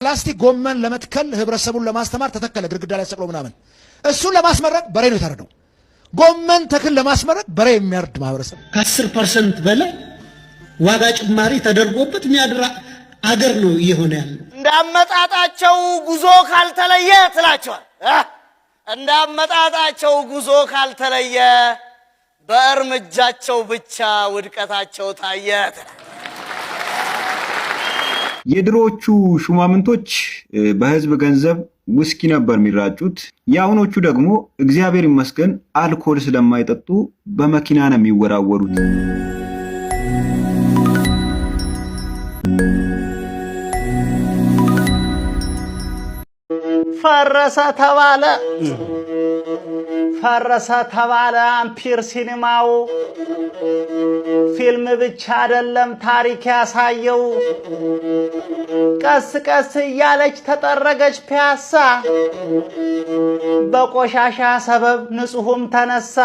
ፕላስቲክ ጎመን ለመትከል ህብረተሰቡን ለማስተማር ተተከለ ግድግዳ ላይ ሰቅሎ ምናምን እሱን ለማስመረቅ በሬ ነው የታረደው። ጎመን ተክል ለማስመረቅ በሬ የሚያርድ ማህበረሰብ ከ10% በላይ ዋጋ ጭማሪ ተደርጎበት የሚያድራ አገር ነው እየሆነ ያለው። እንዳመጣጣቸው ጉዞ ካልተለየ ትላቸዋል። እንዳመጣጣቸው ጉዞ ካልተለየ በእርምጃቸው ብቻ ውድቀታቸው ታየ። የድሮቹ ሹማምንቶች በህዝብ ገንዘብ ውስኪ ነበር የሚራጩት። የአሁኖቹ ደግሞ እግዚአብሔር ይመስገን አልኮል ስለማይጠጡ በመኪና ነው የሚወራወሩት። ፈረሰ ተባለ አምፒር ሲኒማው ፊልም ብቻ አይደለም ታሪክ ያሳየው። ቀስ ቀስ እያለች ተጠረገች ፒያሳ በቆሻሻ ሰበብ ንጹህም ተነሳ።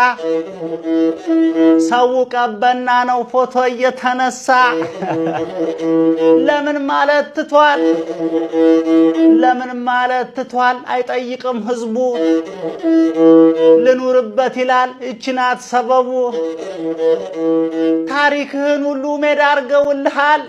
ሰው ቀበና ነው ፎቶ እየተነሳ ለምን ማለት ትቷል አይጠይቅም ህዝቡ። ልኑርበት ይላል እችናት ሰበቡ። ታሪክህን ሁሉ ሜዳ አርገውልሃል።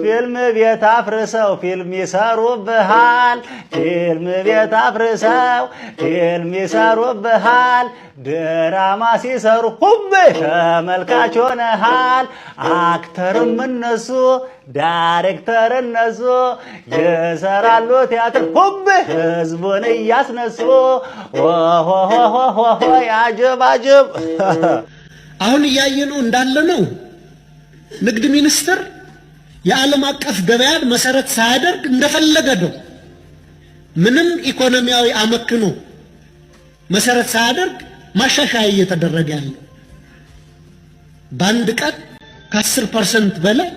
ፊልም ቤት አፍርሰው ፊልም ይሰሩብሃል። ፊልም ቤት አፍርሰው ፊልም ይሰሩብሃል። ድራማ ሲሰሩ ሁብህ ተመልካች ሆነሃል። አክተርም እነሱ ዳይሬክተር እነሱ የሰራሉ ቲያትር ሁብህ ህዝቡን እያስነሱ ሆሆሆሆሆ ያጀባጀብ። አሁን እያየነው እንዳለ ነው። ንግድ ሚኒስቴር የዓለም አቀፍ ገበያን መሰረት ሳያደርግ እንደፈለገ ነው። ምንም ኢኮኖሚያዊ አመክኖ መሰረት ሳያደርግ ማሻሻያ እየተደረገ ያለው በአንድ ቀን ከ10% በላይ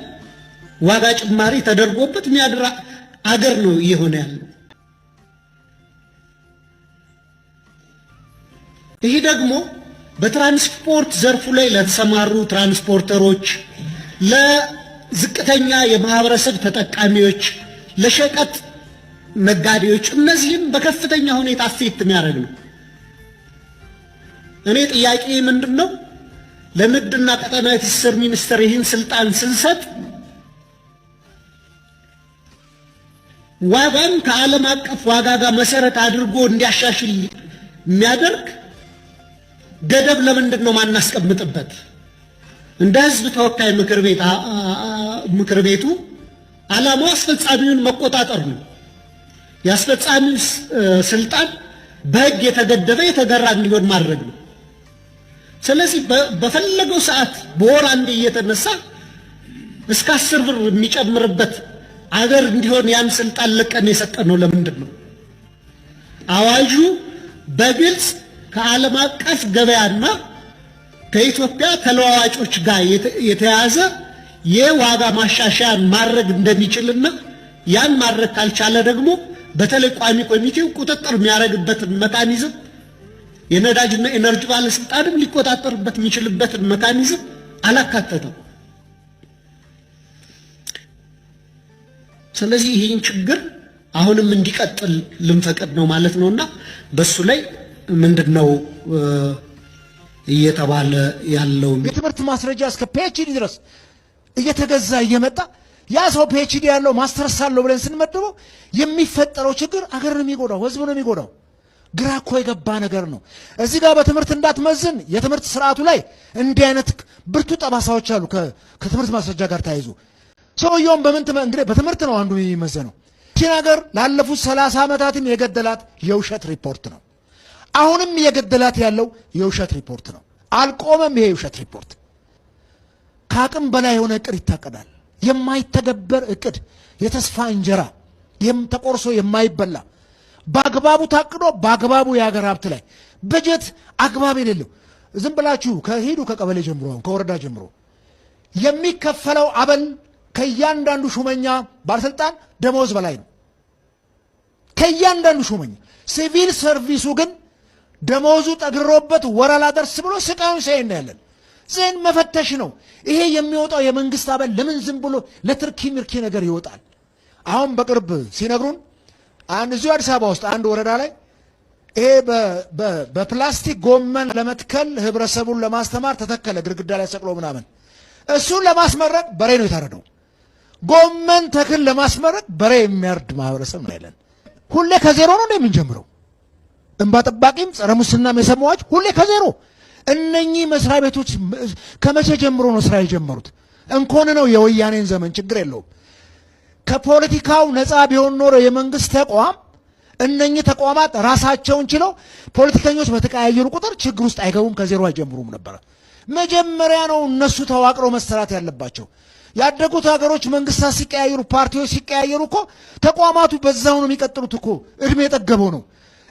ዋጋ ጭማሪ ተደርጎበት የሚያድራ አገር ነው እየሆነ ያለው። ይህ ደግሞ በትራንስፖርት ዘርፉ ላይ ለተሰማሩ ትራንስፖርተሮች፣ ለዝቅተኛ የማህበረሰብ ተጠቃሚዎች፣ ለሸቀጥ ነጋዴዎች እነዚህም በከፍተኛ ሁኔታ አፌክት የሚያደርግ ነው። እኔ ጥያቄ ምንድነው ለንግድና ቀጠናዊ ትስስር ሚኒስቴር ይህን ስልጣን ስንሰጥ ዋጋን ከዓለም አቀፍ ዋጋ ጋር መሰረት አድርጎ እንዲያሻሽል የሚያደርግ ገደብ ለምንድን ነው ማናስቀምጥበት? እንደ ህዝብ ተወካይ ምክር ቤቱ ዓላማው አስፈጻሚውን መቆጣጠር ነው። የአስፈጻሚው ስልጣን በህግ የተገደበ የተገራ እንዲሆን ማድረግ ነው። ስለዚህ በፈለገው ሰዓት በወር አንድ እየተነሳ እስከ 10 ብር የሚጨምርበት አገር እንዲሆን ያን ስልጣን ለቀን የሰጠነው ለምንድን ነው? አዋጁ በግልጽ ከዓለም አቀፍ ገበያና ከኢትዮጵያ ተለዋዋጮች ጋር የተያዘ የዋጋ ማሻሻያ ማድረግ እንደሚችልና ያን ማድረግ ካልቻለ ደግሞ በተለይ ቋሚ ኮሚቴው ቁጥጥር የሚያደርግበትን ሜካኒዝም የነዳጅና ኤነርጂ ባለስልጣንም ሊቆጣጠርበት የሚችልበትን ሜካኒዝም አላካተተም። ስለዚህ ይህን ችግር አሁንም እንዲቀጥል ልንፈቅድ ነው ማለት ነውና በሱ ላይ ምንድነው እየተባለ ያለው? የትምህርት ማስረጃ እስከ ፒኤችዲ ድረስ እየተገዛ እየመጣ ያ ሰው ፒኤችዲ ያለው ማስተርስ አለው ብለን ስንመድበው የሚፈጠረው ችግር አገርን የሚጎዳው ህዝብ ነው የሚጎዳው። ግራ እኮ የገባ ነገር ነው። እዚህ ጋር በትምህርት እንዳትመዝን የትምህርት ስርዓቱ ላይ እንዲህ አይነት ብርቱ ጠባሳዎች አሉ። ከትምህርት ማስረጃ ጋር ተያይዞ ሰውየውም እንግዲህ በትምህርት ነው አንዱ የሚመዘነው። ይህ ነገር ላለፉት 30 ዓመታትም የገደላት የውሸት ሪፖርት ነው። አሁንም የገደላት ያለው የውሸት ሪፖርት ነው። አልቆመም። ይሄ የውሸት ሪፖርት ከአቅም በላይ የሆነ እቅድ ይታቀዳል። የማይተገበር እቅድ፣ የተስፋ እንጀራ ተቆርሶ የማይበላ በአግባቡ ታቅዶ በአግባቡ የሀገር ሀብት ላይ በጀት አግባብ የሌለው ዝም ብላችሁ ከሄዱ ከቀበሌ ጀምሮ ከወረዳ ጀምሮ የሚከፈለው አበል ከእያንዳንዱ ሹመኛ ባለስልጣን ደሞዝ በላይ ነው። ከእያንዳንዱ ሹመኛ ሲቪል ሰርቪሱ ግን ደሞዙ ጠግሮበት ወራላ ደርስ ብሎ ስቃዩን ሳይና ያለን ዜን መፈተሽ ነው። ይሄ የሚወጣው የመንግስት አበል ለምን ዝም ብሎ ለትርኪ ምርኪ ነገር ይወጣል? አሁን በቅርብ ሲነግሩን አንድ እዚሁ አዲስ አበባ ውስጥ አንድ ወረዳ ላይ ይሄ በፕላስቲክ ጎመን ለመትከል ህብረተሰቡን ለማስተማር ተተከለ፣ ግድግዳ ላይ ሰቅሎ ምናምን። እሱን ለማስመረቅ በሬ ነው የታረደው። ጎመን ተክል ለማስመረቅ በሬ የሚያርድ ማህበረሰብ ነው ያለን። ሁሌ ከዜሮ ነው የምንጀምረው። እንባ ጠባቂም ጸረ ሙስናም የሰማዋች ሁሌ ከዜሮ። እነኚህ መስሪያ ቤቶች ከመቼ ጀምሮ ነው ስራ የጀመሩት? እንኮን ነው የወያኔን ዘመን ችግር የለውም። ከፖለቲካው ነፃ ቢሆን ኖሮ የመንግስት ተቋም እነኚህ ተቋማት ራሳቸውን ችለው ፖለቲከኞች በተቀያየሩ ቁጥር ችግር ውስጥ አይገቡም፣ ከዜሮ አይጀምሩም ነበር። መጀመሪያ ነው እነሱ ተዋቅረው መሰራት ያለባቸው። ያደጉት ሀገሮች መንግስታት ሲቀያየሩ፣ ፓርቲዎች ሲቀያየሩ እኮ ተቋማቱ በዛው ነው የሚቀጥሉት እኮ፣ እድሜ የጠገበው ነው።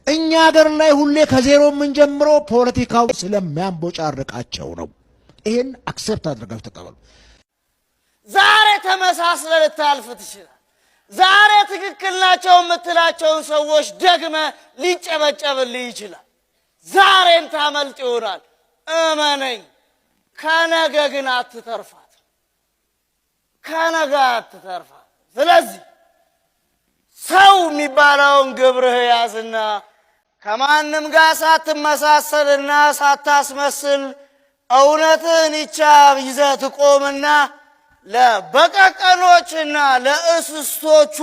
እኛ ሀገር ላይ ሁሌ ከዜሮ የምንጀምረው ፖለቲካው ስለሚያንቦጫርቃቸው ነው። ይሄን አክሴፕት አድርጋችሁ ተቀበሉ። ዛሬ ተመሳስለ ልታልፍ ትችላል። ዛሬ ትክክል ናቸው የምትላቸውን ሰዎች ደግመ ሊጨበጨብልህ ይችላል። ዛሬን ታመልጥ ይሆናል። እመነኝ፣ ከነገ ግን አትተርፋት። ከነገ አትተርፋት። ስለዚህ ሰው የሚባለውን ግብርህ ያዝና ከማንም ጋር ሳትመሳሰልና ሳታስመስል እውነትን ይቻ ይዘህ ትቆምና ለበቀቀኖችና ለእስስቶቹ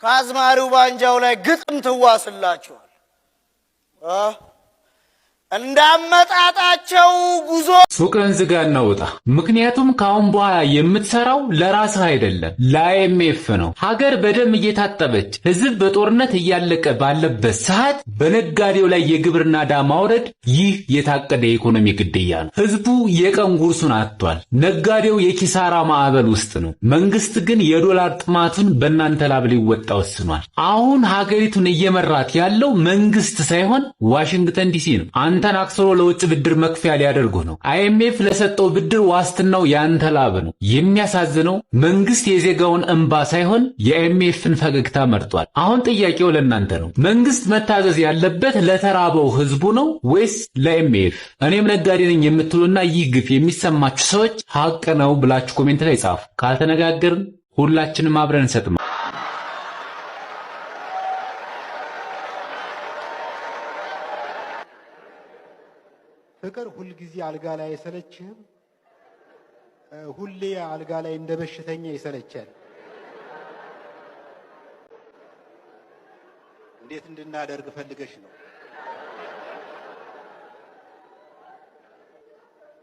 ከአዝማሪው ባንጃው ላይ ግጥም ትዋስላቸዋል። እንዳመጣጣቸው ጉዞ ሱቅን ዝጋና ውጣ። ምክንያቱም ካሁን በኋላ የምትሰራው ለራስህ አይደለም፣ ለአይኤምኤፍ ነው። ሀገር በደም እየታጠበች ህዝብ በጦርነት እያለቀ ባለበት ሰዓት በነጋዴው ላይ የግብር ናዳ ማውረድ ይህ የታቀደ የኢኮኖሚ ግድያ ነው። ህዝቡ የቀን ጉርሱን አጥቷል። ነጋዴው የኪሳራ ማዕበል ውስጥ ነው። መንግስት ግን የዶላር ጥማቱን በእናንተ ላብ ሊወጣ ወስኗል። አሁን ሀገሪቱን እየመራት ያለው መንግስት ሳይሆን ዋሽንግተን ዲሲ ነው። አንተን አክስሮ ለውጭ ብድር መክፈያ ሊያደርጉ ነው። አይኤምኤፍ ለሰጠው ብድር ዋስትናው ያንተ ላብ ነው። የሚያሳዝነው መንግስት የዜጋውን እንባ ሳይሆን የአይኤምኤፍን ፈገግታ መርጧል። አሁን ጥያቄው ለእናንተ ነው። መንግስት መታዘዝ ያለበት ለተራበው ህዝቡ ነው ወይስ ለአይኤምኤፍ? እኔም ነጋዴ ነኝ የምትሉና ይህ ግፍ የሚሰማችሁ ሰዎች ሀቅ ነው ብላችሁ ኮሜንት ላይ ጻፉ። ካልተነጋገርን ሁላችንም አብረን እንሰጥማ። ፍቅር ሁል ጊዜ አልጋ ላይ አይሰለችህም? ሁሌ አልጋ ላይ እንደ በሽተኛ ይሰለቻል። እንዴት እንድናደርግ ፈልገሽ ነው?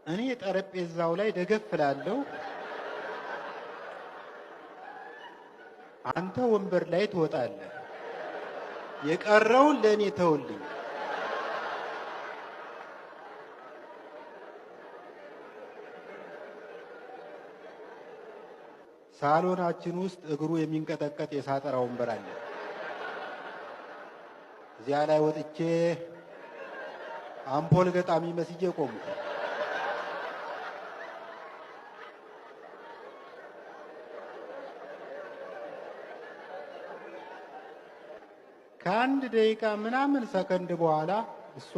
እኔ ጠረጴዛው ላይ ደገፍ እላለሁ፣ አንተ ወንበር ላይ ትወጣለህ። የቀረውን ለእኔ ተውልኝ። ሳሎናችን ውስጥ እግሩ የሚንቀጠቀጥ የሳጠራ ወንበር አለ። እዚያ ላይ ወጥቼ አምፖል ገጣሚ መስዬ ቆምኩ። ከአንድ ደቂቃ ምናምን ሰከንድ በኋላ እሷ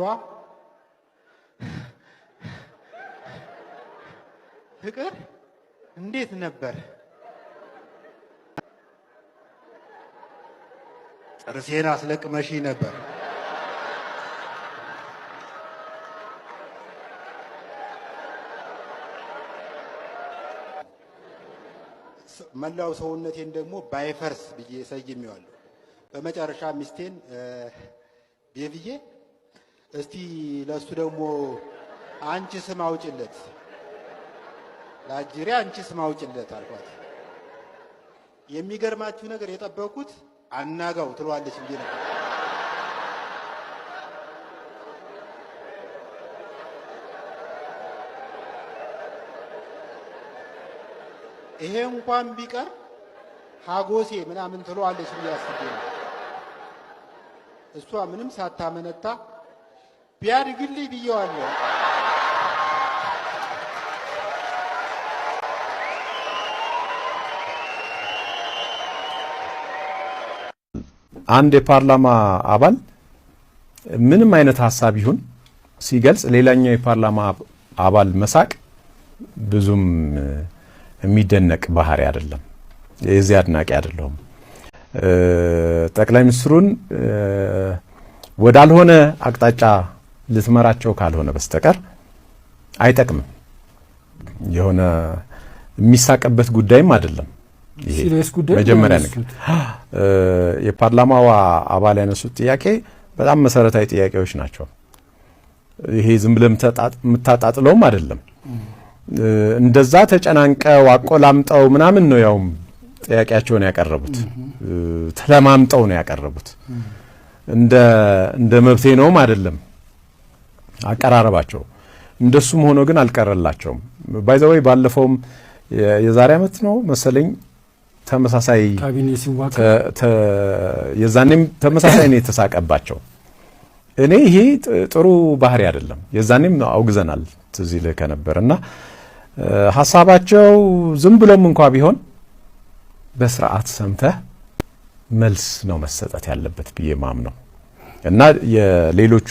ፍቅር እንዴት ነበር? ጥርሴን አስለቅመሺ ነበር። መላው ሰውነቴን ደግሞ ባይፈርስ ብዬ ሰይሜዋለሁ። በመጨረሻ ሚስቴን ቤብዬ እስቲ ለሱ ደግሞ አንቺ ስም አውጭለት፣ ለአጅሬ አንቺ ስም አውጭለት አልኳት። የሚገርማችሁ ነገር የጠበቁት አናጋው ትሏለች ብዬ ነበር። ይሄ እንኳን ቢቀር ሀጎሴ ምናምን ትሏለች ብዬ አስቤ ነው። እሷ ምንም ሳታመነታ ቢያድግልኝ ብዬዋለሁ። አንድ የፓርላማ አባል ምንም አይነት ሐሳብ ይሁን ሲገልጽ ሌላኛው የፓርላማ አባል መሳቅ ብዙም የሚደነቅ ባህሪ አይደለም። የዚህ አድናቂ አይደለም። ጠቅላይ ሚኒስትሩን ወዳልሆነ አቅጣጫ ልትመራቸው ካልሆነ በስተቀር አይጠቅምም። የሆነ የሚሳቀበት ጉዳይም አይደለም። ይሄ መጀመሪያ ነገር የፓርላማው አባል ያነሱት ጥያቄ በጣም መሰረታዊ ጥያቄዎች ናቸው። ይሄ ዝም ብለም የምታጣጥለውም አይደለም። እንደዛ ተጨናንቀው አቆላምጠው ምናምን ነው ያው ጥያቄያቸውን ያቀረቡት። ተለማምጠው ነው ያቀረቡት። እንደ መብቴ ነውም አይደለም አቀራረባቸው። እንደሱም ሆኖ ግን አልቀረላቸውም። ባይ ዘ ወይ ባለፈውም የዛሬ ዓመት ነው መሰለኝ ተመሳሳይ ካቢኔ ሲዋቀር የዛኔም ተመሳሳይ ነው የተሳቀባቸው። እኔ ይሄ ጥሩ ባህሪ አይደለም። የዛኔም አውግዘናል ትዝ ይልህ ከነበርና ሐሳባቸው ዝም ብሎም እንኳን ቢሆን በስርዓት ሰምተህ መልስ ነው መሰጠት ያለበት ብዬ ማምነው እና የሌሎቹ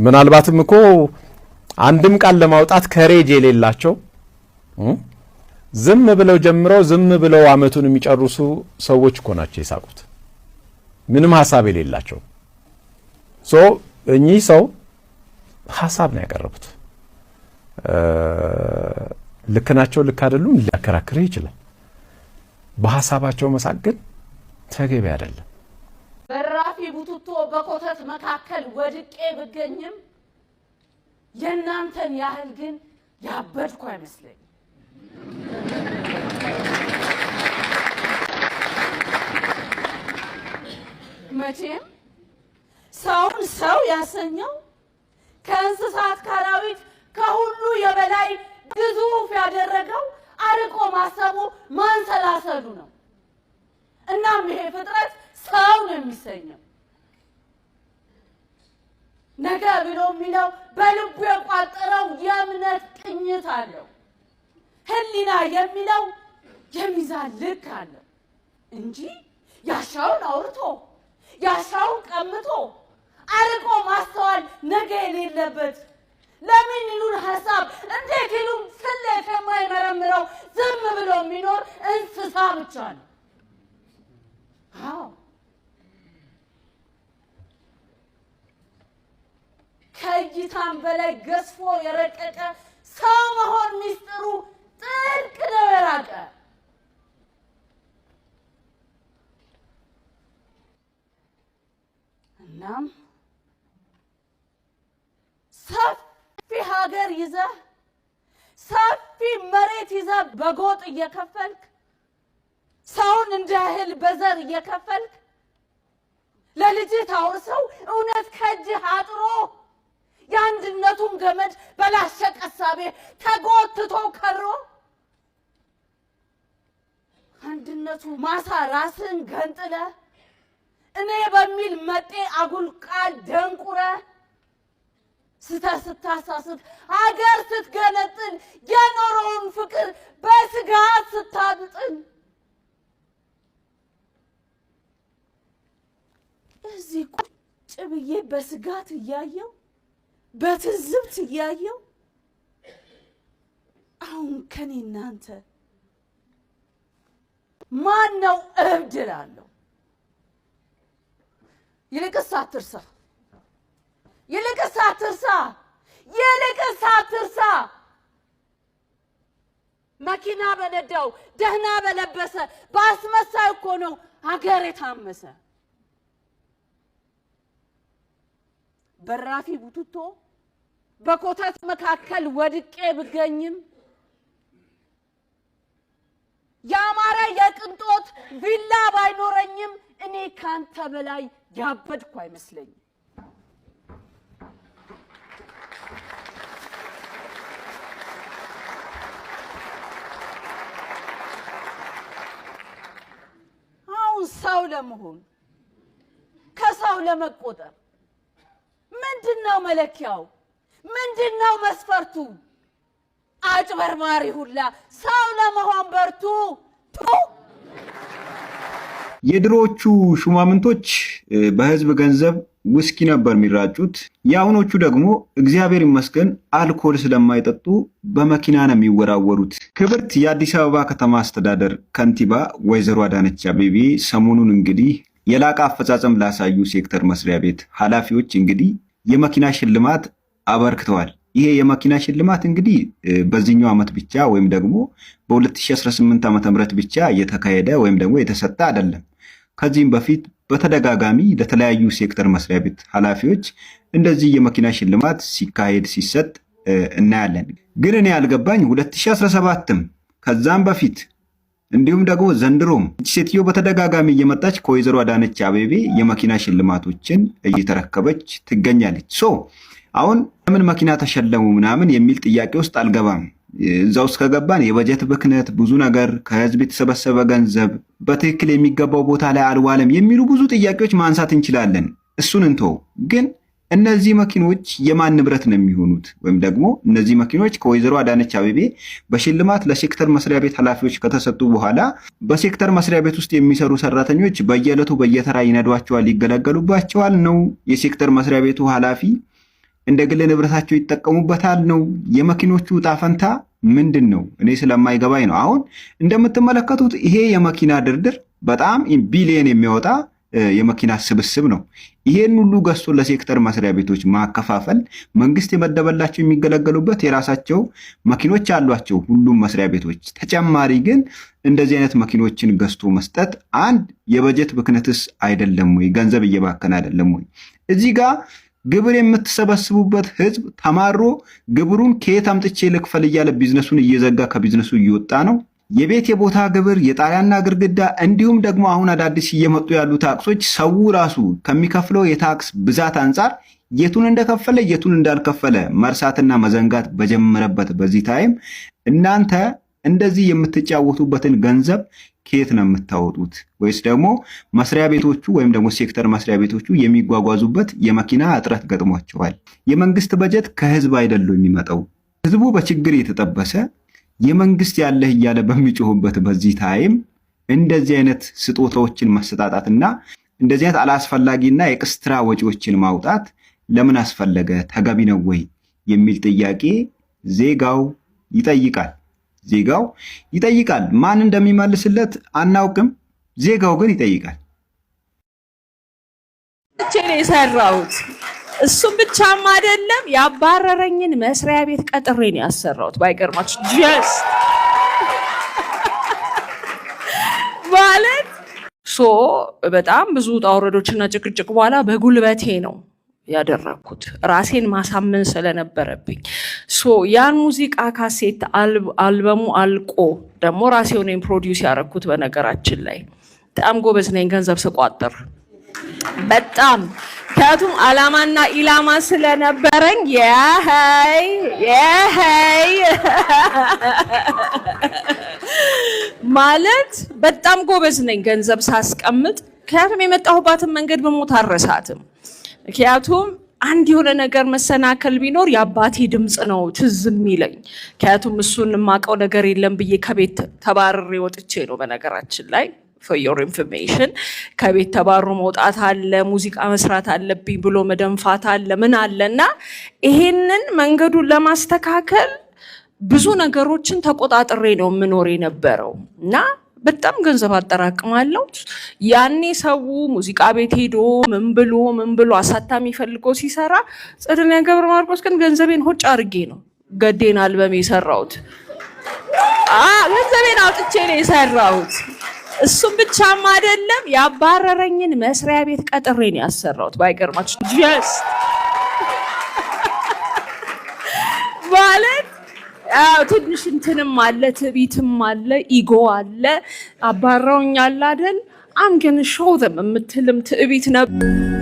ምናልባትም እኮ አንድም ቃል ለማውጣት ከሬጅ የሌላቸው ዝም ብለው ጀምረው ዝም ብለው አመቱን የሚጨርሱ ሰዎች እኮ ናቸው የሳቁት። ምንም ሐሳብ የሌላቸው እኚህ ሰው ሐሳብ ነው ያቀረቡት። ልክ ናቸው ልክ አይደሉም ሊያከራክር ይችላል። በሐሳባቸው መሳቅ ግን ተገቢ አይደለም። በራፊ ቡቱቶ በኮተት መካከል ወድቄ ብገኝም የእናንተን ያህል ግን ያበድኩ አይመስለኝ። መቼም ሰውን ሰው ያሰኘው ከእንስሳት ካራዊት ከሁሉ የበላይ ግዙፍ ያደረገው አርቆ ማሰቡ ማንሰላሰሉ ነው። እናም ይሄ ፍጥረት ሰው ነው የሚሰኘው። ነገ ብሎ የሚለው በልቡ የቋጠረው የእምነት ቅኝት አለው። ህሊና የሚለው የሚዛን ልክ አለው እንጂ ያሻውን አውርቶ ያሻውን ቀምቶ አርቆ ማስተዋል ነገ የሌለበት ለምን ይሉን ሐሳብ እንዴት ይሉን ስሌት የማይመረምረው ዝም ብሎ የሚኖር እንስሳ ብቻ ነው። አዎ ከእይታም በላይ ገዝፎ የረቀቀ ሰው መሆን ሚስጥሩ ጥልቅ ነው የራቀ። እናም ሰፊ ሀገር ይዘህ ሰፊ መሬት ይዘህ በጎጥ እየከፈልክ ሰውን እንደ እህል በዘር እየከፈልክ ለልጅህ ታውርሰው እውነት ከእጅህ አጥሮ የአንድነቱን ገመድ በላሸቀ እሳቤ ተጎትቶ ከሮ አንድነቱ ማሳ ራስን ገንጥለ እኔ በሚል መጤ አጉል ቃል ደንቁረ ስታሳስት አገር ስትገነጥል የኖረውን ፍቅር በስጋት ስታጥጥን እዚህ ቁጭ ብዬ በስጋት እያየው በትዝብት እያየው አሁን ከኔ እናንተ ማን ነው እብድ እላለሁ። ይልቅስ አትርሳ፣ ይልቅስ አትርሳ፣ ይልቅስ አትርሳ። መኪና በነዳው ደህና በለበሰ በአስመሳይ እኮ ነው አገር የታመሰ። በራፊ ቡቱቶ በኮተት መካከል ወድቄ ብገኝም ያማረ የቅንጦት ቪላ ባይኖረኝም እኔ ካንተ በላይ ያበድኩ አይመስለኝም። አሁን ሰው ለመሆን ከሰው ለመቆጠር ምንድነው መለኪያው? ምንድነው መስፈርቱ? አጭበርባሪ ሁላ ሰው ለመሆን በርቱ። የድሮቹ ሹማምንቶች በህዝብ ገንዘብ ውስኪ ነበር የሚራጩት። የአሁኖቹ ደግሞ እግዚአብሔር ይመስገን አልኮል ስለማይጠጡ በመኪና ነው የሚወራወሩት። ክብርት የአዲስ አበባ ከተማ አስተዳደር ከንቲባ ወይዘሮ አዳነች አቤቤ ሰሞኑን እንግዲህ የላቀ አፈጻጸም ላሳዩ ሴክተር መስሪያ ቤት ኃላፊዎች እንግዲህ የመኪና ሽልማት አበርክተዋል። ይሄ የመኪና ሽልማት እንግዲህ በዚህኛው ዓመት ብቻ ወይም ደግሞ በ2018 ዓ.ም ብቻ የተካሄደ ወይም ደግሞ የተሰጠ አይደለም። ከዚህም በፊት በተደጋጋሚ ለተለያዩ ሴክተር መስሪያ ቤት ኃላፊዎች እንደዚህ የመኪና ሽልማት ሲካሄድ ሲሰጥ እናያለን። ግን እኔ ያልገባኝ 2017ም ከዛም በፊት እንዲሁም ደግሞ ዘንድሮም ሴትዮ በተደጋጋሚ እየመጣች ከወይዘሮ አዳነች አቤቤ የመኪና ሽልማቶችን እየተረከበች ትገኛለች። አሁን ለምን መኪና ተሸለሙ ምናምን የሚል ጥያቄ ውስጥ አልገባም። እዛ ውስጥ ከገባን የበጀት ብክነት፣ ብዙ ነገር ከህዝብ የተሰበሰበ ገንዘብ በትክክል የሚገባው ቦታ ላይ አልዋለም የሚሉ ብዙ ጥያቄዎች ማንሳት እንችላለን። እሱን እንተው። ግን እነዚህ መኪኖች የማን ንብረት ነው የሚሆኑት? ወይም ደግሞ እነዚህ መኪኖች ከወይዘሮ አዳነች አቤቤ በሽልማት ለሴክተር መስሪያ ቤት ኃላፊዎች ከተሰጡ በኋላ በሴክተር መስሪያ ቤት ውስጥ የሚሰሩ ሰራተኞች በየዕለቱ በየተራ ይነዷቸዋል፣ ይገለገሉባቸዋል ነው? የሴክተር መስሪያ ቤቱ ኃላፊ እንደ ግል ንብረታቸው ይጠቀሙበታል ነው? የመኪኖቹ ዕጣ ፈንታ ምንድን ነው? እኔ ስለማይገባኝ ነው። አሁን እንደምትመለከቱት ይሄ የመኪና ድርድር በጣም ቢሊየን የሚያወጣ የመኪና ስብስብ ነው። ይሄን ሁሉ ገዝቶ ለሴክተር መስሪያ ቤቶች ማከፋፈል፣ መንግስት የመደበላቸው የሚገለገሉበት የራሳቸው መኪኖች አሏቸው ሁሉም መስሪያ ቤቶች። ተጨማሪ ግን እንደዚህ አይነት መኪኖችን ገዝቶ መስጠት አንድ የበጀት ብክነትስ አይደለም ወይ? ገንዘብ እየባከነ አይደለም ወይ? እዚህ ጋር ግብር የምትሰበስቡበት ህዝብ ተማሮ ግብሩን ከየት አምጥቼ ልክፈል እያለ ቢዝነሱን እየዘጋ ከቢዝነሱ እየወጣ ነው። የቤት የቦታ ግብር፣ የጣሪያና ግድግዳ እንዲሁም ደግሞ አሁን አዳዲስ እየመጡ ያሉ ታክሶች ሰው ራሱ ከሚከፍለው የታክስ ብዛት አንጻር የቱን እንደከፈለ የቱን እንዳልከፈለ መርሳትና መዘንጋት በጀመረበት በዚህ ታይም እናንተ እንደዚህ የምትጫወቱበትን ገንዘብ ከየት ነው የምታወጡት? ወይስ ደግሞ መስሪያ ቤቶቹ ወይም ደግሞ ሴክተር መስሪያ ቤቶቹ የሚጓጓዙበት የመኪና እጥረት ገጥሟቸዋል? የመንግስት በጀት ከህዝብ አይደለም የሚመጣው። ህዝቡ በችግር የተጠበሰ የመንግስት ያለህ እያለ በሚጮህበት በዚህ ታይም እንደዚህ አይነት ስጦታዎችን መሰጣጣትና እንደዚህ አይነት አላስፈላጊና የኤክስትራ ወጪዎችን ማውጣት ለምን አስፈለገ? ተገቢ ነው ወይ የሚል ጥያቄ ዜጋው ይጠይቃል። ማን እንደሚመልስለት አናውቅም። ዜጋው ግን ይጠይቃል። የሰራሁት እሱም ብቻም አይደለም፣ ያባረረኝን መስሪያ ቤት ቀጥሬ ነው ያሰራሁት። ባይገርማችሁ ጀስት ማለት በጣም ብዙ ውጣ ውረዶችና ጭቅጭቅ በኋላ በጉልበቴ ነው ያደረኩት፣ ራሴን ማሳመን ስለነበረብኝ። ያን ሙዚቃ ካሴት አልበሙ አልቆ ደግሞ ራሴው ነኝ ፕሮዲውስ ያደረኩት። በነገራችን ላይ በጣም ጎበዝ ነኝ ገንዘብ ስቋጥር በጣም ምክንያቱም አላማና ኢላማ ስለነበረኝ ማለት በጣም ጎበዝ ነኝ ገንዘብ ሳስቀምጥ። ምክንያቱም የመጣሁባትን መንገድ በሞት አረሳትም። ምክንያቱም አንድ የሆነ ነገር መሰናከል ቢኖር የአባቴ ድምፅ ነው ትዝ የሚለኝ። ምክንያቱም እሱን የማውቀው ነገር የለም ብዬ ከቤት ተባርሬ ወጥቼ ነው። በነገራችን ላይ for your information ከቤት ተባሮ መውጣት አለ፣ ሙዚቃ መስራት አለብኝ ብሎ መደንፋት አለ፣ ምን አለና ይሄንን መንገዱን ለማስተካከል ብዙ ነገሮችን ተቆጣጥሬ ነው የምኖር የነበረው እና በጣም ገንዘብ አጠራቅማለሁ። ያኔ ሰው ሙዚቃ ቤት ሄዶ ምን ብሎ አሳታሚ ፈልጎ ሲሰራ ጽድና ገብረ ማርቆስ ግን ገንዘቤን ሆጭ አድርጌ ነው ገዴን አልበም የሰራሁት። ገንዘቤን አውጥቼ ነው የሰራሁት። እሱም ብቻም አይደለም፣ ያባረረኝን መስሪያ ቤት ቀጥሬ ነው ያሰራሁት። ባይገርማችሁ ጀስት ማለት ትንሽ እንትንም አለ፣ ትዕቢትም አለ፣ ኢጎ አለ። አባረውኛል አይደል? I'm gonna show them የምትልም ትዕቢት ነበር።